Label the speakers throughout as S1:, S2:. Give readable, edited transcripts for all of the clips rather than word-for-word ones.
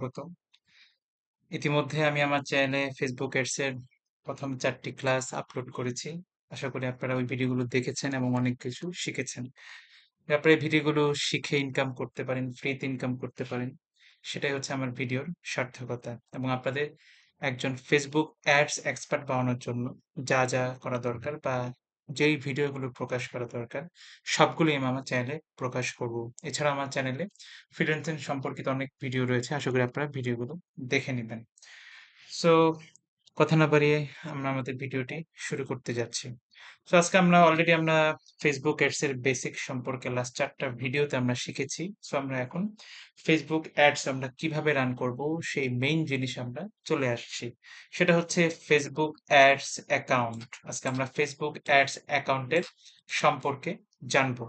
S1: স্বাগত। ইতিমধ্যে আমি আমার চ্যানেলে ফেসবুক অ্যাডস এর প্রথম ৪ টি ক্লাস আপলোড করেছি। আশা করি আপনারা ওই ভিডিওগুলো দেখেছেন এবং অনেক কিছু শিখেছেন। আপনারা এই ভিডিওগুলো শিখে ইনকাম করতে পারেন, ফ্রিতে ইনকাম করতে পারেন। সেটাই হচ্ছে আমার ভিডিওর সার্থকতা এবং আপনাদের একজন ফেসবুক অ্যাডস এক্সপার্ট বানানোর জন্য যা করা দরকার বা যেই ভিডিওগুলো প্রকাশ করা দরকার সবগুলোই আমি আমার চ্যানেলে প্রকাশ করব। এছাড়া আমার চ্যানেলে ফ্রিল্যান্সিং সম্পর্কিত অনেক ভিডিও রয়েছে। আশা করি আপনারা ভিডিওগুলো দেখে নিবেন। সো কথা না বাড়িয়ে আমরা আমাদের ভিডিওটি শুরু করতে যাচ্ছি। সো আজকে আমরা অলরেডি ফেসবুক অ্যাডস এর বেসিক সম্পর্কে লাস্ট ৪ টা ভিডিওতে আমরা শিখেছি। সো আমরা এখন ফেসবুক অ্যাডস আমরা কিভাবে রান করব সেই মেইন জিনিস আমরা চলে আসছি। সেটা হচ্ছে ফেসবুক অ্যাডস অ্যাকাউন্ট। আজকে আমরা ফেসবুক অ্যাডস অ্যাকাউন্টের সম্পর্কে জানবো।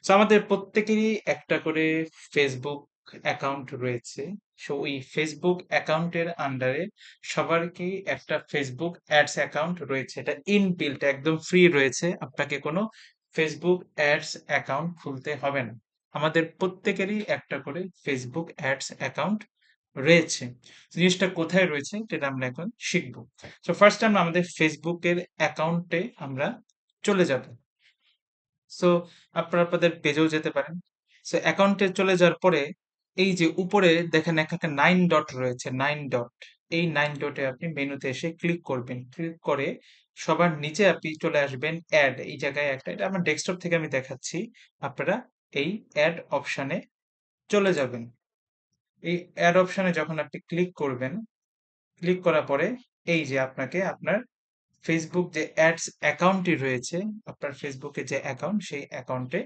S1: সো আমাদের প্রত্যেকেরই একটা করে ফেসবুক অ্যাকাউন্ট রয়েছে। সো ওই ফেসবুক অ্যাকাউন্টের আন্ডারে সবারই একটা ফেসবুক অ্যাডস অ্যাকাউন্ট রয়েছে। এটা ইনবিল্ট একদম ফ্রি রয়েছে। আপনাকে কোনো ফেসবুক অ্যাডস অ্যাকাউন্ট খুলতে হবে না। আমাদের প্রত্যেকেরই একটা করে ফেসবুক অ্যাডস অ্যাকাউন্ট রয়েছে। জিনিসটা কোথায় রয়েছে সেটা আমরা এখন শিখব। সো ফার্স্ট আমরা আমাদের ফেসবুকের অ্যাকাউন্টে আমরা চলে যাব। সো আপনারা আপনাদের পেজেও যেতে পারেন। সো অ্যাকাউন্টে চলে যাওয়ার পরে এই যে উপরে দেখেন একটা 9 ডট রয়েছে, 9 ডট। এই 9 ডটে আপনি মেনুতে এসে ক্লিক করবেন। ক্লিক করে সবার নিচে আপনি চলে আসবেন অ্যাড। এই জায়গায় একটা এটা আমার ডেস্কটপ থেকে আমি দেখাচ্ছি। আপনারা এই অ্যাড অপশনে চলে যাবেন। এই অ্যাড অপশনে যখন আপনি ক্লিক করবেন, ক্লিক করার পরে এই যে আপনাকে আপনার ফেসবুক যে অ্যাডস অ্যাকাউন্টটি রয়েছে, আপনার ফেসবুকে যে অ্যাকাউন্ট সেই অ্যাকাউন্টে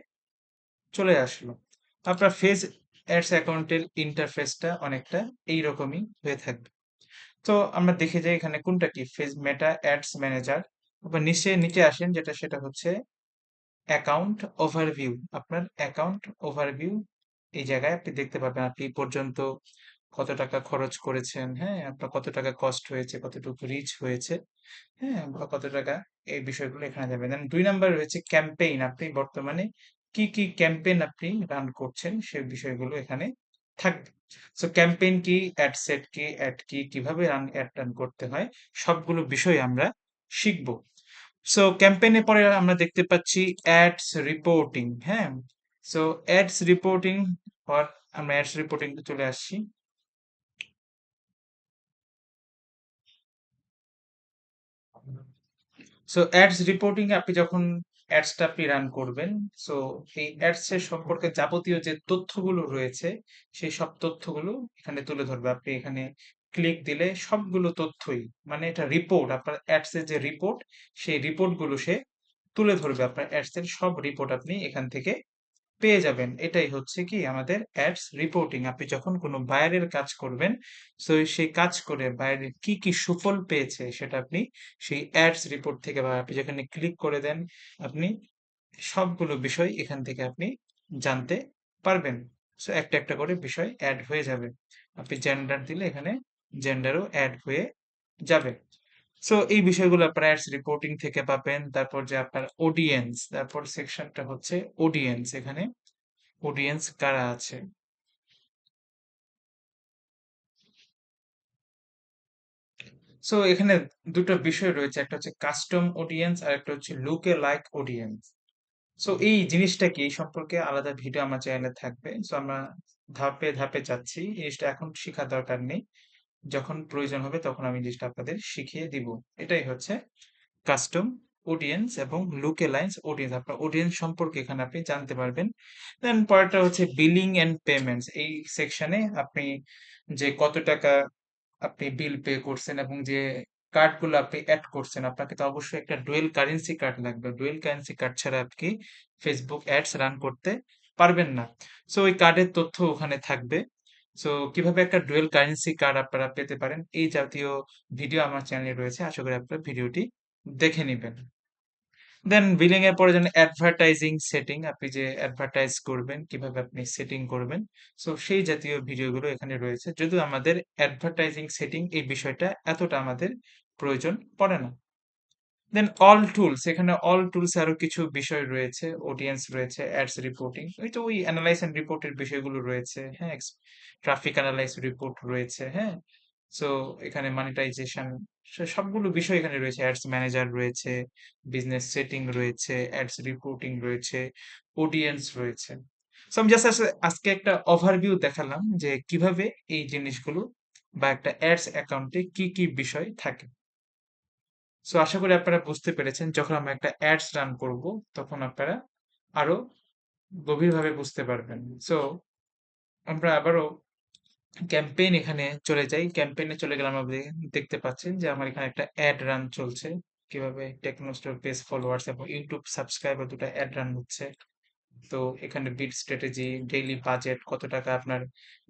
S1: চলে আসলো। আপনার ফেস অ্যাডস অ্যাকাউন্টের ইন্টারফেসটা অনেকটা এইরকমই হয়ে থাকবে। তো আমরা দেখে যাই এখানে কোনটা কি ফেস মেটা অ্যাডস ম্যানেজার। আবার নিচে আসেন সেটা হচ্ছে অ্যাকাউন্ট ওভারভিউ। আপনার অ্যাকাউন্ট ওভারভিউ এই জায়গায় আপনি দেখতে পাবেন আপনি এই পর্যন্ত কত টাকা খরচ করেছেন, হ্যাঁ? আপনার কত টাকা কস্ট হয়েছে, কতটুকু রিচ হয়েছে, হ্যাঁ? বা কত টাকা এই বিষয়গুলো এখানে যাবে। দেন ২ নাম্বারে রয়েছে ক্যাম্পেইন। আপনি বর্তমানে কি ক্যাম্পেইন আপনি রান করছেন সেই বিষয়গুলো এখানে থাকবে। সো ক্যাম্পেইন কি, অ্যাড সেট কি, অ্যাড কি, কিভাবে অ্যাড রান করতে হয় সবগুলো বিষয় আমরা শিখব। সো ক্যাম্পেইনের পরে আমরা দেখতে পাচ্ছি অ্যাডস রিপোর্টিং, হ্যাঁ? সো অ্যাডস রিপোর্টিং পর আমরা অ্যাডস রিপোর্টিং তে চলে আসছি। সো অ্যাডস রিপোর্টিং এ আপনি যখন অ্যাডসটা আপনি রান করবেন, সো এই অ্যাডস এর সম্পর্কে যাবতীয় যে তথ্যগুলো রয়েছে সেই সব তথ্যগুলো এখানে তুলে ধরবে। আপনি এখানে ক্লিক দিলে সবগুলো তথ্যই মানে এটা রিপোর্ট আপনার অ্যাডস এর যে রিপোর্ট সেই রিপোর্ট গুলো সে তুলে ধরবে। আপনার অ্যাডস এর সব রিপোর্ট আপনি এখান থেকে পেয়ে যাবেন। এটাই হচ্ছে কি আমাদের অ্যাডস রিপোর্টিং। আপনি যখন কোনো বায়ারের কাজ করবেন, সো সেই কাজ করে বায়ারের কি সুফল পেয়েছে সেটা আপনি সেই অ্যাডস রিপোর্ট থেকে বা আপনি যেখানে ক্লিক করে দেন, আপনি সবগুলো বিষয় এখান থেকে আপনি জানতে পারবেন। সো একটা করে বিষয় এড হয়ে যাবে। আপনি জেন্ডার দিলে এখানে জেন্ডারও এড হয়ে যাবে। সো এই বিষয়গুলো আপনারা অ্যাডস রিপোর্টিং থেকে পাবেন। তারপর যে আপনার অডিয়েন্স, তারপর সেকশনটা হচ্ছে অডিয়েন্স। এখানে অডিয়েন্স কারা আছে। সো এখানে দুটো বিষয় রয়েছে, একটা হচ্ছে কাস্টম অডিয়েন্স আর একটা হচ্ছে লুকে লাইক অডিয়েন্স। সো এই জিনিসটা কি এই সম্পর্কে আলাদা ভিডিও আমার চ্যানেলে থাকবে। সো আমরা ধাপে ধাপে যাচ্ছি, এই জিনিসটা এখন শেখার দরকার নেই। যখন প্রয়োজন হবে তখন আমি জিনিসটা আপনাদের শিখিয়ে দিব। এটাই হচ্ছে কাস্টম অডিয়েন্স এবং লুকেলাইন্স অডিয়েন্স। আপনার অডিয়েন্স সম্পর্কে এখানে আপনি জানতে পারবেন। দেন পরেরটা হচ্ছে বিলিং এন্ড পেমেন্টস। এই সেকশনে আপনি যে কত টাকা আপনি বিল পে করছেন এবং যে কার্ডগুলো আপনি এড করছেন, আপনাকে তো অবশ্যই একটা ডুয়েল কারেন্সি কার্ড লাগবে। ডুয়েল কারেন্সি কার্ড ছাড়া আপনি ফেসবুক অ্যাডস রান করতে পারবেন না। সো ওই কার্ডের তথ্য ওখানে থাকবে। সো কিভাবে একটা ডুয়েল কারেন্সি কার্ড আপনারা পেতে পারেন এই জাতীয় ভিডিও আমার চ্যানেলে রয়েছে। আশা করি আপনারা ভিডিওটি দেখে নিবেন। দেন বিলিং এর পরে যেন অ্যাডভার্টাইজিং সেটিং, আপনি যে অ্যাডভার্টাইজ করবেন কিভাবে আপনি সেটিং করবেন, সো সেই জাতীয় ভিডিওগুলো এখানে রয়েছে। যদিও আমাদের অ্যাডভার্টাইজিং সেটিং এই বিষয়টা এতটা আমাদের প্রয়োজন পড়ে না। দেন অল টুলস, এখানে অল টুলস আরো কিছু বিষয় রয়েছে, অডিয়েন্স রয়েছে, অ্যাডস রিপোর্টিং, ওই তো ওই অ্যানালাইজ এন্ড রিপোর্টের বিষয়গুলো রয়েছে, হ্যাঁ, ট্রাফিক অ্যানালাইজ রিপোর্ট রয়েছে, হ্যাঁ। সো এখানে মনিটাইজেশন, সবগুলো বিষয় এখানে রয়েছে, অ্যাডস ম্যানেজার রয়েছে, বিজনেস সেটিং রয়েছে, অ্যাডস রিপোর্টিং রয়েছে, অডিয়েন্স রয়েছে। সো আমি জাস্ট আজকে একটা ওভারভিউ দেখালাম যে কিভাবে এই জিনিসগুলো বা একটা অ্যাডস অ্যাকাউন্টে কি কি বিষয় থাকে। সো আশা করি আপনারা বুঝতে পেরেছেন, যখন আমরা একটা অ্যাডস রান করব তখন আপনারা আরো গভীরভাবে বুঝতে পারবেন। সো আমরা আবারও ক্যাম্পেইন এখানে চলে যাই। ক্যাম্পেইনে চলে গেলে আমরা দেখতে পাচ্ছেন যে আমার এখানে একটা অ্যাড রান চলছে। কিভাবে টেকনোস্টোর পেজ ফলোয়ার্স এবং ইউটিউব সাবস্ক্রাইবার দুটো অ্যাড রান হচ্ছে। তো এখানে বিট স্ট্র্যাটেজি, ডেইলি বাজেট, কত টাকা আপনার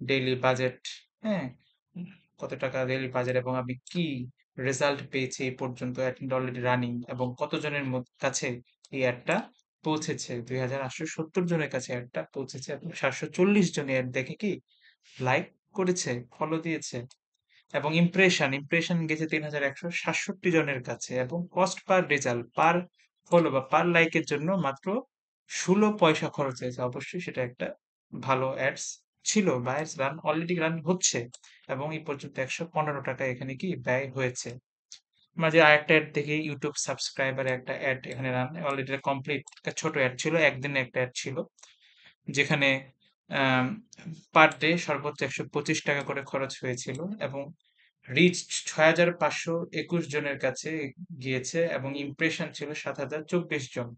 S1: ডেইলি বাজেট, হ্যাঁ, কত টাকা ডেইলি বাজেট এবং আমি কি রেজাল্ট পেয়েছি এই পর্যন্ত, অ্যাড অলরেডি রানিং, এবং কতজনের কাছে এই অ্যাডটা পৌঁছেছে। 2870 জনের কাছে অ্যাডটা পৌঁছেছে এবং 740 জন অ্যাড দেখে কি লাইক করেছে, ফলো দিয়েছে, এবং ইমপ্রেশন গেছে 3167 জনের কাছে, এবং কস্ট পার রেজাল্ট, পার ফলো বা পার লাইকের জন্য মাত্র 16 পয়সা খরচ হয়েছে। অবশ্যই সেটা একটা ভালো অ্যাডস ছিল, বা অ্যাডস রান অলরেডি রান হচ্ছে, এবং এই পর্যন্ত 115 টাকা এখানে কি ব্যয় হয়েছে। মাঝে আরেকটা অ্যাড দেখি, ইউটিউব সাবস্ক্রাইবার একটা অ্যাড এখানে রান অলরেডি কমপ্লিট, একটা ছোট অ্যাড ছিল, একদিনে একটা অ্যাড ছিল, যেখানে পার ডে সর্বোচ্চ 125 টাকা করে খরচ হয়েছিল, এবং রিচ 6521 জনের কাছে গিয়েছে, এবং ইমপ্রেশন ছিল 7024 জন,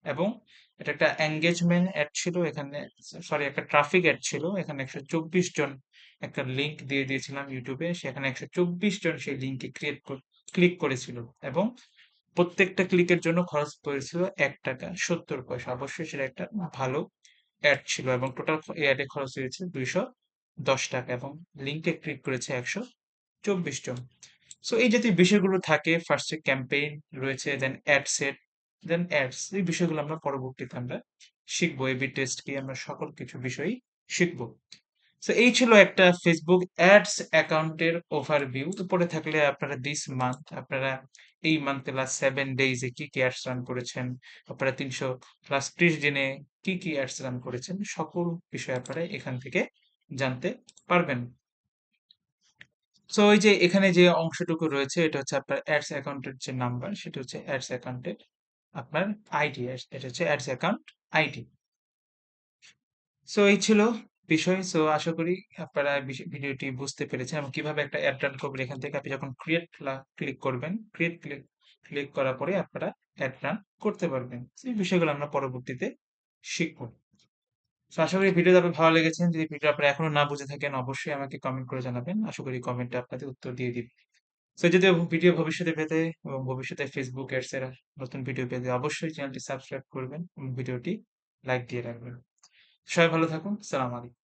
S1: এবং এটা একটা এঙ্গেজমেন্ট অ্যাড ছিল এখানে, সরি একটা ট্রাফিক অ্যাড ছিল এখানে, 124 জন একটা লিংক দিয়ে দিয়েছিলাম ইউটিউবে, সেখানে 124 জন সেই লিঙ্কে ক্লিক করেছিল, এবং প্রত্যেকটা ক্লিকের জন্য খরচ পড়েছিল 1 টাকা 70 পয়সা। অবশ্যই সেটা একটা ভালো অ্যাড ছিল, এবং টোটাল এই অ্যাডে খরচ হয়েছে 210 টাকা, এবং লিঙ্কে ক্লিক করেছে 124 জন। সো এই জাতীয় বিষয়গুলো থাকে, ফার্স্টে ক্যাম্পেইন রয়েছে, দেন অ্যাড সেট, দেন অ্যাডস, এই বিষয়গুলো আমরা পরবর্তীতে আমরা শিখবো, এবি টেস্ট কি, আমরা সকল কিছু বিষয়ই শিখবো। সো এই ছিল একটা ফেসবুক অ্যাডস অ্যাকাউন্টের ওভারভিউ। উপরে থাকলে আপনারা দিস মান্থ, আপনারা এই মান্থে লাস্ট 7 ডেইজে কি কি অ্যাডস রান করেছেন, আপনারা 330 দিনে কি কি অ্যাডস রান করেছেন, সকল বিষয় আপনারা এখান থেকে জানতে পারবেন। সো ওই যে এখানে যে অংশটুকু রয়েছে এটা হচ্ছে আপনার অ্যাডস অ্যাকাউন্টের যে নাম্বার, সেটা হচ্ছে অ্যাডস অ্যাকাউন্টের আপনার আইডি, এটা হচ্ছে অ্যাডস অ্যাকাউন্ট আইডি। সো এই ছিল বিষয়। সো আশা করি আপনারা ভিডিওটি বুঝতে পেরেছেন, এবং কিভাবে একটা অ্যাড রান করবেন। এখান থেকে আপনি যখন ক্রিয়েট ক্লিক করবেন, ক্রিয়েট ক্লিক ক্লিক করার পরে আপনারা অ্যাড রান করতে পারবেন। এই বিষয়গুলো আমরা পরবর্তীতে শিখবো। তো আশা করি ভিডিওটা আপনার ভালো লেগেছে। যদি ভিডিও আপনারা এখনো না বুঝে থাকেন অবশ্যই আমাকে কমেন্ট করে জানাবেন। আশা করি কমেন্টে আপনাদের উত্তর দিয়ে দিব। তো যদি ভিডিও ভবিষ্যতে পেতে এবং ভবিষ্যতে ফেসবুক এডস এর নতুন ভিডিও পেতে অবশ্যই চ্যানেলটি সাবস্ক্রাইব করবেন এবং ভিডিওটি লাইক দিয়ে রাখবেন। সবাই ভালো থাকুন। সালাম আলাইকুম।